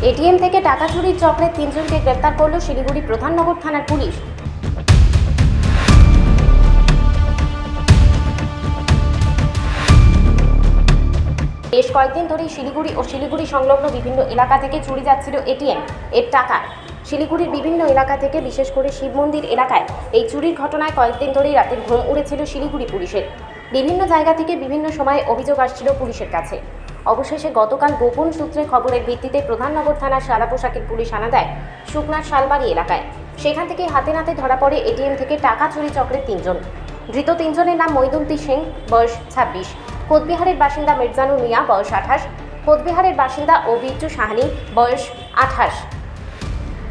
ATM থেকে টাকা চুরির চক্রে 3 জনকে গ্রেপ্তার করল শিলিগুড়ি প্রধাননগর থানার পুলিশ। বেশ কয়েকদিন ধরেই শিলিগুড়ি ও শিলিগুড়ি সংলগ্ন বিভিন্ন এলাকা থেকে চুরি যাচ্ছিল এটিএম এর টাকা। শিলিগুড়ির বিভিন্ন এলাকা থেকে, বিশেষ করে শিব মন্দির এলাকায় এই চুরির ঘটনায় কয়েকদিন ধরেই রাতের ঘুম উড়েছিল শিলিগুড়ি পুলিশের। বিভিন্ন জায়গা থেকে বিভিন্ন সময়ে অভিযোগ আসছিল পুলিশের কাছে। অবশেষে গতকাল গোপন সূত্রে খবরের ভিত্তিতে প্রধাননগর থানার সাদা পোশাকের পুলিশ হানা দেয় শুকনার শালবাড়ি এলাকায়। সেখান থেকে হাতে নাতে ধরা পড়ে এটিএম থেকে টাকা চুরি চক্রের 3 জন। ধৃত 3 জনের নাম মইদুলতি সিং, বয়স 26, কোচবিহারের বাসিন্দা মির্জানুর মিয়া, বয়স 28, কোচবিহারের বাসিন্দা ও বিরজু সাহানি, বয়স 28,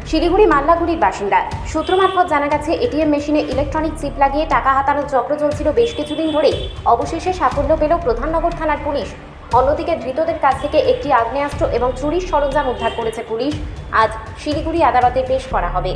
শিলিগুড়ি মাল্লাগুড়ির বাসিন্দা। সূত্র মারফত জানা গেছে, এটিএম মেশিনে ইলেকট্রনিক চিপ লাগিয়ে টাকা হাতানোর চক্র চলছিল বেশ কিছুদিন ধরেই। অবশেষে সাফল্য পেল প্রধাননগর থানার পুলিশ। অন্যদিকে ধৃতদের কাছ থেকে একটি আগ্নেয়াস্ত্র এবং চুরির সরঞ্জাম উদ্ধার করেছে পুলিশ। আজ শিলিগুড়ি আদালতে পেশ করা হবে।